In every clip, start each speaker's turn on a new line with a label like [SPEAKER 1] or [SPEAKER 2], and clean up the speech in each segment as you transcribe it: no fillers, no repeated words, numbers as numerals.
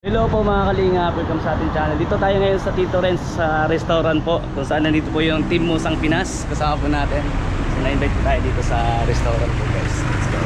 [SPEAKER 1] Hello po mga kalinga, welcome sa ating channel. Dito tayo ngayon sa Tito Renz sa restaurant po, kung saan nandito po yung Team Musang Pinas. Kasama po natin. So na-invite po tayo dito sa restaurant po guys. Let's go.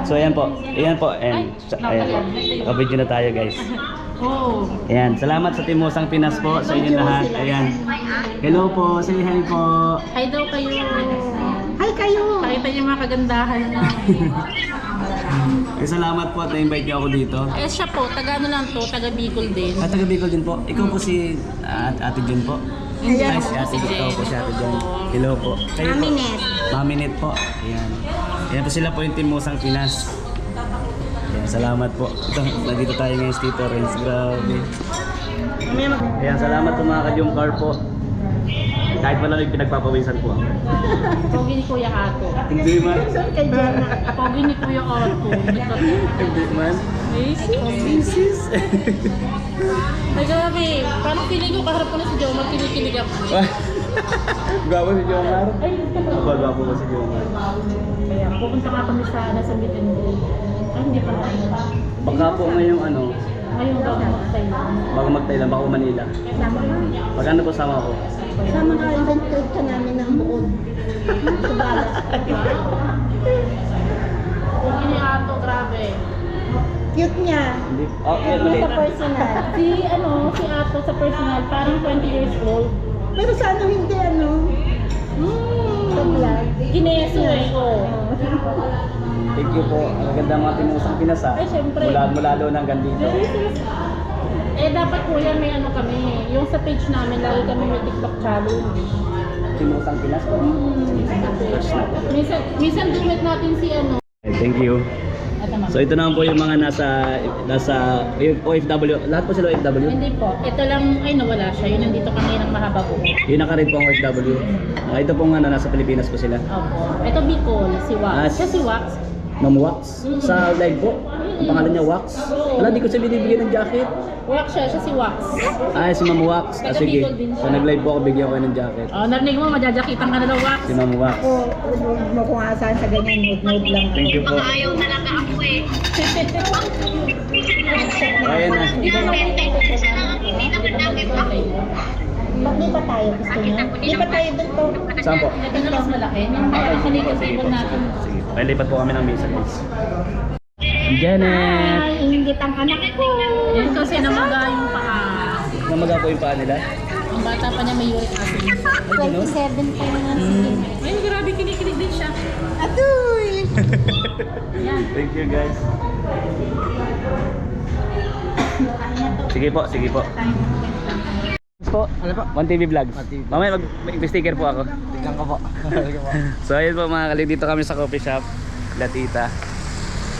[SPEAKER 1] So ayan po, ayan po, ayan po. Nakabidyo na tayo guys.
[SPEAKER 2] Oh.
[SPEAKER 1] Ayan, salamat sa Team Musang Pinas po sa inyo lahat. Ayan. Hello po, say hi po.
[SPEAKER 2] Hi daw kayo.
[SPEAKER 3] Hi kayo!
[SPEAKER 2] Pakita niyo mga kagandahan na.
[SPEAKER 1] Salamat po at na-invite niyo ako dito.
[SPEAKER 2] Eh siya po, taga ano lang to, taga Bicol din.
[SPEAKER 1] At taga Bicol din po. Ikaw po si Ate Jun po.
[SPEAKER 2] Hindi
[SPEAKER 1] Hi,
[SPEAKER 2] ako
[SPEAKER 1] si
[SPEAKER 2] po
[SPEAKER 1] Ate
[SPEAKER 2] si
[SPEAKER 1] Jun. Ikaw po si Ate Jun. Hello po. Kayo po.
[SPEAKER 3] Mami Net.
[SPEAKER 1] Mami Net po. Ayan. Ayan po sila po yung Team Musang Pinas. Ayan, salamat po. Ito, nandito tayo ngayon sa Tito Renz. Grabe. Ayan, salamat po mga ka-Jumcar po. Kahit malamig pinagpapawisan po ako.
[SPEAKER 2] Pogi ni Kuya Ato.
[SPEAKER 1] Hindi man.
[SPEAKER 3] Kay Jenna.
[SPEAKER 2] Pogi ni Kuya Ato.
[SPEAKER 1] Hindi man.
[SPEAKER 2] Macy's. Ay grabe, parang feeling ko kaharap ko na si Jomar, kinikilig ako.
[SPEAKER 1] Gwapo si Jomar.
[SPEAKER 2] Ay,
[SPEAKER 1] Gwapo ko si Jomar.
[SPEAKER 2] kaya pupunta nga kami sa nasa meet and greet. Ay, hindi pa na.
[SPEAKER 1] Baka po ngayong ano,
[SPEAKER 2] Ngayon daw mag-Thailand.
[SPEAKER 1] bago mag-Thailand, baka Manila.
[SPEAKER 3] Sama ka.
[SPEAKER 1] Magkano po sama ko?
[SPEAKER 3] Sama ka, invent ka namin ng buod. Subala.
[SPEAKER 2] Pogi ni Ato, grabe.
[SPEAKER 3] Cute niya.
[SPEAKER 1] Hindi. Okay,
[SPEAKER 3] Cute
[SPEAKER 1] ulit.
[SPEAKER 3] sa personal.
[SPEAKER 2] Si Ato sa personal, parang 20 years old.
[SPEAKER 3] Pero sa ano hindi ano. Sa vlog.
[SPEAKER 2] Gineso eh, oh.
[SPEAKER 1] Thank you po. Ang ganda mga Team Musang Pinas ha.
[SPEAKER 2] Ay, syempre.
[SPEAKER 1] Mula nang dito.
[SPEAKER 2] Eh, dapat kuya may ano kami, yung sa page namin, lagi kami may TikTok challenge.
[SPEAKER 1] Team Musang Pinas po.
[SPEAKER 2] Minsan dumit natin si ano.
[SPEAKER 1] Thank you. So ito naman po yung mga nasa yung OFW. Lahat po sila OFW.
[SPEAKER 2] Hindi po, ito lang, ay nawala siya, yun nandito kami ng mahaba po.
[SPEAKER 1] Yung naka-read po ang OFW. Ito po nga nasa Pilipinas po sila.
[SPEAKER 2] Opo. Ito Bicol, si Wax. Siya si Wax.
[SPEAKER 1] Ma'am Wax. Sa live po. Ang pangalan niya Wax. Wala, di ko siya binibigyan ng jacket.
[SPEAKER 2] Wax siya si Wax.
[SPEAKER 1] Si Ma'am Wax.
[SPEAKER 2] Taga
[SPEAKER 1] Sige.
[SPEAKER 2] Bicol din siya.
[SPEAKER 1] So nag-live po ako, bigyan ko ng jacket.
[SPEAKER 2] Oh, narinig mo, majajakitan ka na daw, Wax.
[SPEAKER 1] Si Ma'am Wax.
[SPEAKER 3] Ako, huwag mo kung asahan sa ganyan, nude lang.
[SPEAKER 1] Thank you po.
[SPEAKER 4] Ayaw talaga ako eh.
[SPEAKER 1] Ayan na.
[SPEAKER 2] Hindi ba
[SPEAKER 4] Hindi naman namin ako.
[SPEAKER 3] Lipat tayo, gusto niyo? Lipat tayo doon to.
[SPEAKER 1] Saan po?
[SPEAKER 2] Ito na mas malaki. Yung kanito table natin.
[SPEAKER 1] Sige. Ay, lipat po kami ng mesa guys. Janet!
[SPEAKER 3] Ay, ingit ang anak ko.
[SPEAKER 2] Yan kasi namaga yung paa.
[SPEAKER 1] Namaga po yung paa nila.
[SPEAKER 2] Ang bata pa niya may uric acid.
[SPEAKER 3] 27 pa naman sige.
[SPEAKER 2] Ay, grabe, kinikilig din siya.
[SPEAKER 3] Atoy!
[SPEAKER 2] Yan.
[SPEAKER 1] Thank you guys. Sige po, sige po. Po, ano po? 1TV Vlogs. Mamaya mag-sticker po ako. Tingnan ko po. So ayun po mga kalig, dito kami sa coffee shop La Tita.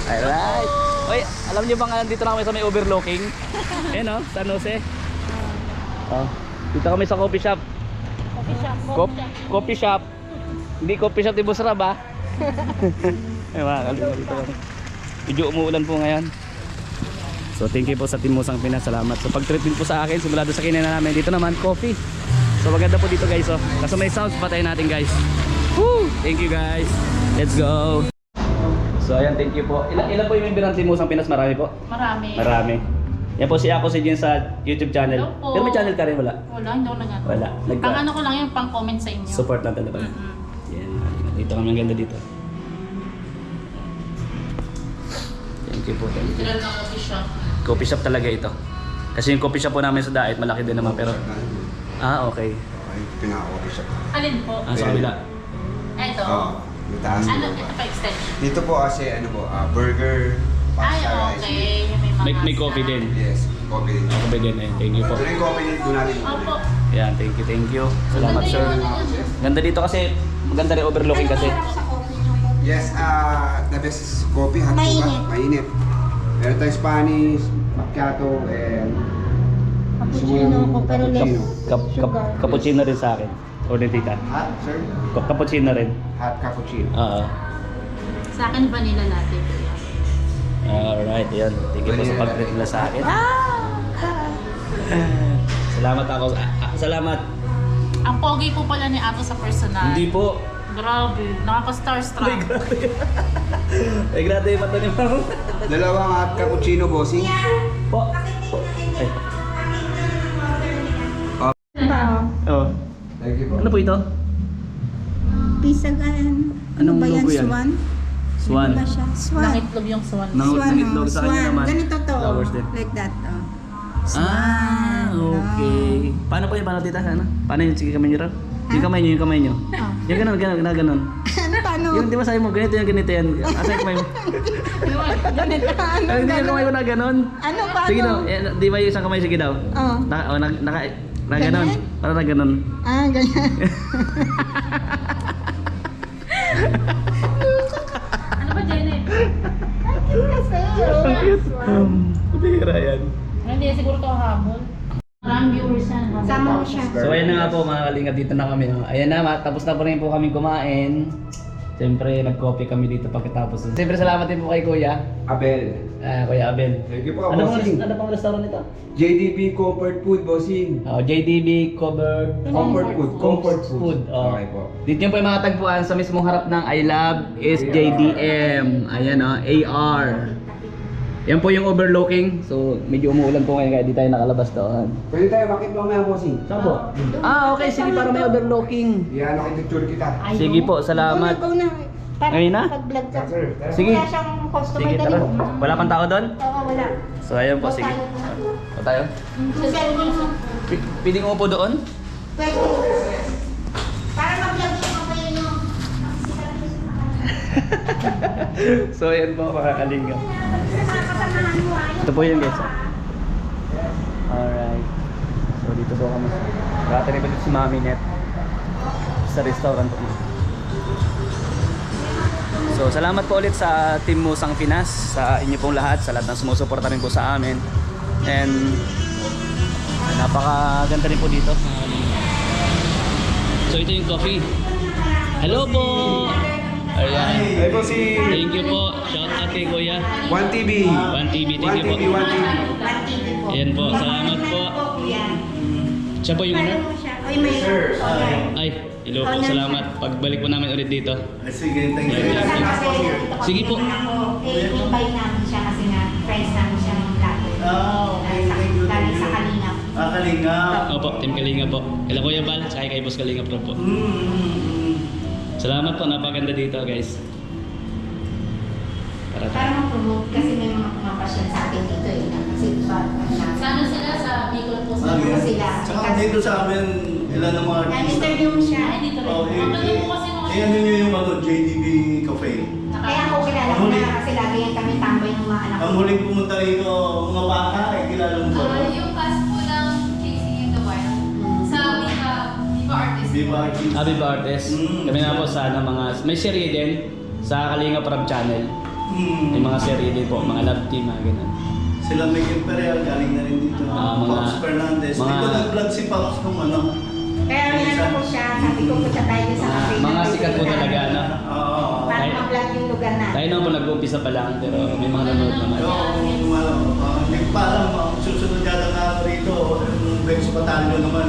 [SPEAKER 1] Alright. Oy, alam niyo bang dito na kami sa may overlooking? Ayun oh, San Jose. Oh, dito kami sa coffee shop.
[SPEAKER 2] Coffee shop.
[SPEAKER 1] Coffee shop. Hindi coffee shop ni Busra ba? Ay mga kalig, dito kami. Medyo umuulan po ngayon. So thank you po sa Team Musang Pinas, salamat. So pag-treat din po sa akin, simula doon sa kinain namin. Dito naman, coffee. So maganda po dito guys oh. Kaso may sounds, patayin natin guys. Woo! Thank you guys. Let's go. So ayan, thank you po. Ilan po yung member ng Team Musang Pinas? Marami po?
[SPEAKER 2] Marami.
[SPEAKER 1] Marami. Yan po si Ako si Jen sa YouTube channel.
[SPEAKER 2] Hello po.
[SPEAKER 1] Pero may channel ka rin, wala?
[SPEAKER 2] Wala, hindi ako nag-ano.
[SPEAKER 1] Wala.
[SPEAKER 2] Pang ano ko lang yung pang comment sa inyo.
[SPEAKER 1] Support lang talaga. Yan. Dito kami, ang ganda dito. Thank you po. Thank you.
[SPEAKER 2] Sila ng coffee shop.
[SPEAKER 1] Coffee shop talaga ito. Kasi yung coffee shop po namin sa Daet, malaki din naman pero... okay.
[SPEAKER 5] Ay, pinaka-coffee shop.
[SPEAKER 2] Alin po?
[SPEAKER 1] Sa kabila.
[SPEAKER 2] Ito.
[SPEAKER 5] Oo, yung taas
[SPEAKER 2] Ano,
[SPEAKER 5] dito.
[SPEAKER 2] ito pa extension.
[SPEAKER 5] Dito po kasi ano po, burger,
[SPEAKER 2] Ay,
[SPEAKER 5] pasta, rice.
[SPEAKER 2] okay. Yung may mga
[SPEAKER 1] May coffee din.
[SPEAKER 5] Yes, coffee din.
[SPEAKER 1] Coffee din eh. Thank you po.
[SPEAKER 5] Ito na yung coffee din doon natin.
[SPEAKER 2] Opo.
[SPEAKER 1] Yan, thank you. Salamat sir. Ganda dito kasi, maganda rin overlooking kasi.
[SPEAKER 5] Yes, the best is coffee, hot
[SPEAKER 3] Mainit.
[SPEAKER 5] mocha, mainit. Meron tayong Spanish, macchiato, and
[SPEAKER 3] Cappuccino ko, pero less sugar.
[SPEAKER 1] Cappuccino rin sa akin. O ni tita.
[SPEAKER 5] hot, sir?
[SPEAKER 1] Cappuccino rin.
[SPEAKER 5] Hot cappuccino.
[SPEAKER 1] Oo.
[SPEAKER 2] Sa akin, vanilla latte.
[SPEAKER 1] Alright, yan. Thank you po sa pag-treat nila sa akin. Salamat ako. Salamat.
[SPEAKER 2] Ang pogi po pala ni Ato sa personal.
[SPEAKER 1] Hindi po.
[SPEAKER 2] Grabe, nakaka-starstruck.
[SPEAKER 1] Ay, grabe. Ay, grabe yung mata ni Ma'am.
[SPEAKER 5] Dalawang hot cappuccino, bossing.
[SPEAKER 1] Po. Ay. Oh.
[SPEAKER 5] Thank you po.
[SPEAKER 1] Ano po ito?
[SPEAKER 3] Pisagan.
[SPEAKER 1] Anong
[SPEAKER 3] ba yan?
[SPEAKER 1] logo yan?
[SPEAKER 3] Swan?
[SPEAKER 1] Swan.
[SPEAKER 3] Ano ba siya? Swan.
[SPEAKER 2] Nangitlog yung swan.
[SPEAKER 1] Nangitlog sa kanya
[SPEAKER 3] Swan.
[SPEAKER 1] naman.
[SPEAKER 3] Ganito to.
[SPEAKER 1] Flowers din.
[SPEAKER 3] Like that. Oh.
[SPEAKER 1] Ah, okay. Paano po yung paano tita? Ano? Paano yung sige kamay nyo raw? Yung kamay nyo, yung kamay nyo. Yung ganun, ganun.
[SPEAKER 3] Ano paano?
[SPEAKER 1] Yung di ba sabi mo, ganito yan, ganito yan. Asa yung kamay mo?
[SPEAKER 3] Ganito. Ano?
[SPEAKER 1] Ay, hindi yung kamay mo na ganun.
[SPEAKER 3] Ano paano?
[SPEAKER 1] Sige daw, di ba yung isang kamay, sige daw.
[SPEAKER 3] Oh.
[SPEAKER 1] Na ganun.
[SPEAKER 3] Ganyan?
[SPEAKER 1] Para na ganun.
[SPEAKER 3] Ah, ganyan.
[SPEAKER 2] Ano ba, Janet?
[SPEAKER 1] Ang cute. Pabira yan.
[SPEAKER 2] Hindi, siguro ito habol. Maraming viewers yan.
[SPEAKER 3] Sama mo siya.
[SPEAKER 1] So ayan na nga po mga kalingap, dito na kami. No? Ayan na, tapos na po rin po kami kumain. Siyempre, nag-coffee kami dito pagkatapos. Siyempre, salamat din po kay Kuya.
[SPEAKER 5] Abel.
[SPEAKER 1] Kuya Abel.
[SPEAKER 5] Thank you po,
[SPEAKER 1] Ano
[SPEAKER 5] bossing.
[SPEAKER 1] pang restaurant ito?
[SPEAKER 5] JDB Comfort Food, bossing.
[SPEAKER 1] JDB Covered
[SPEAKER 5] Comfort Food. Comfort Food.
[SPEAKER 1] Oh.
[SPEAKER 5] Okay po.
[SPEAKER 1] Dito nyo po yung mga tagpuan sa mismong harap ng I Love SJDM. Ayan AR. Yan po yung overlooking. So medyo umuulan po ngayon kaya di tayo nakalabas doon.
[SPEAKER 5] Pwede tayo makit mamaya, bossing.
[SPEAKER 1] Saan po? Okay. Sige, para may overlooking.
[SPEAKER 5] Yan, nakititsure kita.
[SPEAKER 1] Sige po, salamat.
[SPEAKER 3] Go na. Para
[SPEAKER 1] Ngayon na?
[SPEAKER 3] pag-vlog ka.
[SPEAKER 5] Sir, tara.
[SPEAKER 1] Sige.
[SPEAKER 3] Wala siyang customer
[SPEAKER 1] Sige,
[SPEAKER 3] dali.
[SPEAKER 1] tara. Wala pang tao doon?
[SPEAKER 3] Oo, wala.
[SPEAKER 1] So ayun po, sige. O tayo? Pwede mo po doon?
[SPEAKER 3] Pwede. Para mag-vlog siya mamaya nyo.
[SPEAKER 1] So ayan po mga kalingap.
[SPEAKER 3] Kasamahan mo
[SPEAKER 1] Ito po yun guys. Alright. So dito po kami. Bata rin si Mami Net sa restaurant po. So salamat po ulit sa Team Musang Pinas, sa inyo pong lahat, sa lahat ng sumusuporta rin po sa amin. And napakaganda rin po dito. So ito yung coffee. Hello po! Ayan.
[SPEAKER 5] Ay, bossing.
[SPEAKER 1] Thank you po. Shout out kay Kuya.
[SPEAKER 5] 1TV.
[SPEAKER 1] 1TV, thank you po.
[SPEAKER 5] 1TV.
[SPEAKER 1] Ayan po, salamat po. Siya po yung owner?
[SPEAKER 3] Ay, may
[SPEAKER 1] Ay, hello po, salamat. Pagbalik po namin ulit dito.
[SPEAKER 6] Sige, thank you.
[SPEAKER 1] Sige po.
[SPEAKER 3] invite namin siya kasi nga friends namin siya ng vlogger.
[SPEAKER 6] Okay, thank you.
[SPEAKER 3] Galing sa Kalingap.
[SPEAKER 6] Kalingap.
[SPEAKER 1] Opo, Team Kalinga po. Kailan Kuya Bal, tsaka kay Boss Kalinga Pro po. Salamat po, napaganda dito guys. Para
[SPEAKER 3] mag-promote kasi may mga pumapasyon sa akin dito eh. Kasi ba,
[SPEAKER 2] Sana sila sa Bicol po sa
[SPEAKER 3] Ano sila?
[SPEAKER 6] Saka dito sa amin, ilan ng mga artista.
[SPEAKER 3] Na-interview mo siya.
[SPEAKER 2] Ay, dito rin.
[SPEAKER 6] Oh,
[SPEAKER 2] Ang ganda po kasi mga
[SPEAKER 6] ano nyo yung JDB Cafe.
[SPEAKER 3] Kaya ako kilala ko na kasi lagi yan kami tambay ng mga anak
[SPEAKER 6] Ang
[SPEAKER 3] ko.
[SPEAKER 6] huling pumunta rito, mga bata, kilala mo ba?
[SPEAKER 7] Yung cast po ng Chasing in the Wild sa Viva Artist.
[SPEAKER 6] Viva Artist.
[SPEAKER 1] Viva Artist. Kami na po sana mga, may serye din sa Kalinga Prab Channel. May mga serye din po, mga love team, mga ganun.
[SPEAKER 6] Sila Meg Imperial, galing na rin dito.
[SPEAKER 1] Mga-
[SPEAKER 6] Pops Fernandez.
[SPEAKER 1] mga-
[SPEAKER 6] Di ba nag-vlog si Pops kung ano?
[SPEAKER 3] Kaya minano ko siya, sabi ko punta tayo sa cafe.
[SPEAKER 1] Mga sikat po talaga, ano?
[SPEAKER 6] Oo.
[SPEAKER 3] Para mag-vlog yung lugar natin.
[SPEAKER 1] Tayo naman po nag-umpisa pa lang, pero may mga nanonood naman.
[SPEAKER 6] Nagpaalam, susunod yata na ako rito, yung Rex Batalyon naman.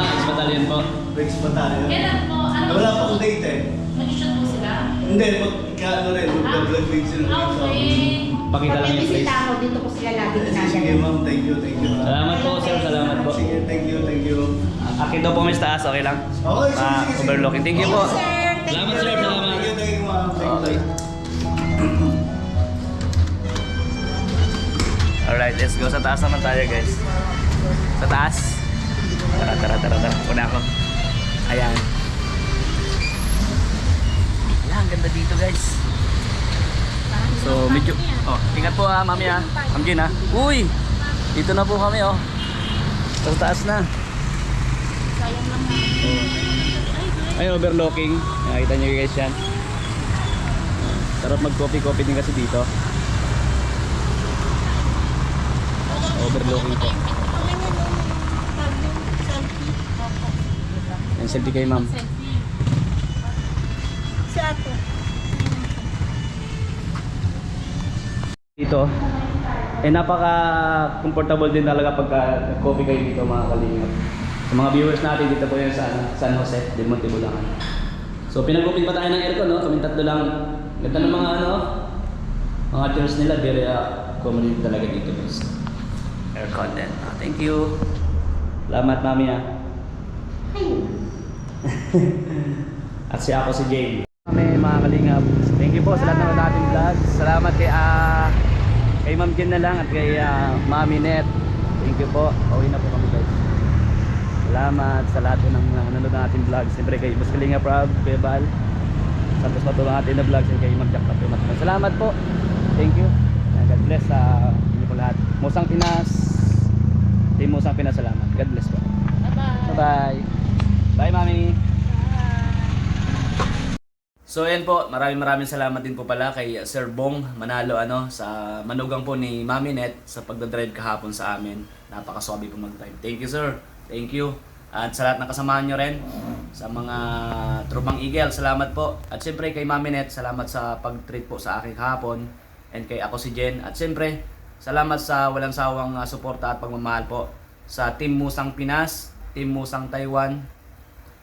[SPEAKER 1] Ex Battalion po.
[SPEAKER 6] Rex Batalyon.
[SPEAKER 2] Kailan po? Ano?
[SPEAKER 6] Wala pa akong date eh.
[SPEAKER 2] Nag-shoot po sila?
[SPEAKER 6] Hindi, magkaano rin, mag-vlog din sila.
[SPEAKER 2] Okay.
[SPEAKER 1] Pakita lang yung
[SPEAKER 3] Pag
[SPEAKER 1] place.
[SPEAKER 3] bisita ako dito ko sila lagi
[SPEAKER 6] Sige
[SPEAKER 3] ginagano.
[SPEAKER 6] ma'am, thank you.
[SPEAKER 1] Salamat po sir, salamat po.
[SPEAKER 6] Sige, thank you.
[SPEAKER 1] Akin daw po may taas, okay lang?
[SPEAKER 6] Okay, sige.
[SPEAKER 1] Overlooking. Thank you po.
[SPEAKER 3] Sir,
[SPEAKER 1] Salamat sir, salamat.
[SPEAKER 6] Thank you ma'am.
[SPEAKER 1] Okay. Alright, let's go. Sa taas naman tayo guys. Sa taas. Tara. Una ako. Ayan. Ayan, ang ganda dito guys. So, medyo... Oh, ingat po mami Ma'am Jean Uy! Dito na po kami Sa taas na.
[SPEAKER 2] Sayang lang na.
[SPEAKER 1] Ayun, overlooking. Nakita nyo guys yan. Sarap mag-coffee din kasi dito. Overlooking po. Yan, selfie kayo ma'am.
[SPEAKER 2] Selfie.
[SPEAKER 3] si ate.
[SPEAKER 1] Dito, napaka-comfortable din talaga pagka coffee kayo dito mga kalingap. Sa mga viewers natin, dito po yan sa San Jose, Del Monte, Bulacan. So pinagupit pa tayo ng aircon, no? Kaming tatlo lang. Ganda ng mga mga tours nila, very accommodated talaga dito guys. Aircon din. Thank you. Salamat mami ah. At siya ako si Jane. Kami mga kalingap. Thank you po sa lahat ng ating vlog. Salamat kay Ma'am Jen na lang at kay Mami Net. Thank you po. Pauwi na po kami guys. Salamat sa lahat po ng nanonood ng ating vlog. Siyempre kay Boss Kalinga Prab, kay Bal. Santos Matulong ating na vlog. Kay Ma'am Jack Pato. Salamat po. Thank you. God bless sa inyo po lahat. Musang Pinas. Team Musang Pinas, salamat. God bless po.
[SPEAKER 2] Bye-bye.
[SPEAKER 1] Bye-bye. Bye, Mami. So ayan po, maraming salamat din po pala kay Sir Bong Manalo sa manugang po ni Mami Net sa pagdadrive kahapon sa amin. Napakaswabe po mag-drive. Thank you sir. Thank you. At sa lahat ng kasamahan nyo rin, sa mga Tropang Eagle, salamat po. At siyempre kay Mami Net, salamat sa pag-treat po sa akin kahapon. And kay ako si Jen. At siyempre, salamat sa walang sawang suporta at pagmamahal po sa Team Musang Pinas, Team Musang Taiwan,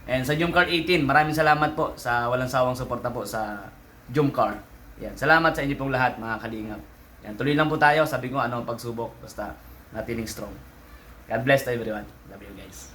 [SPEAKER 1] and sa Jumcar 18, maraming salamat po sa walang sawang suporta po sa Jumcar. Yan, salamat sa inyo pong lahat mga kalingap. Yan, tuloy lang po tayo, sabi ko pagsubok, basta natiling strong. God bless to everyone. Love you guys.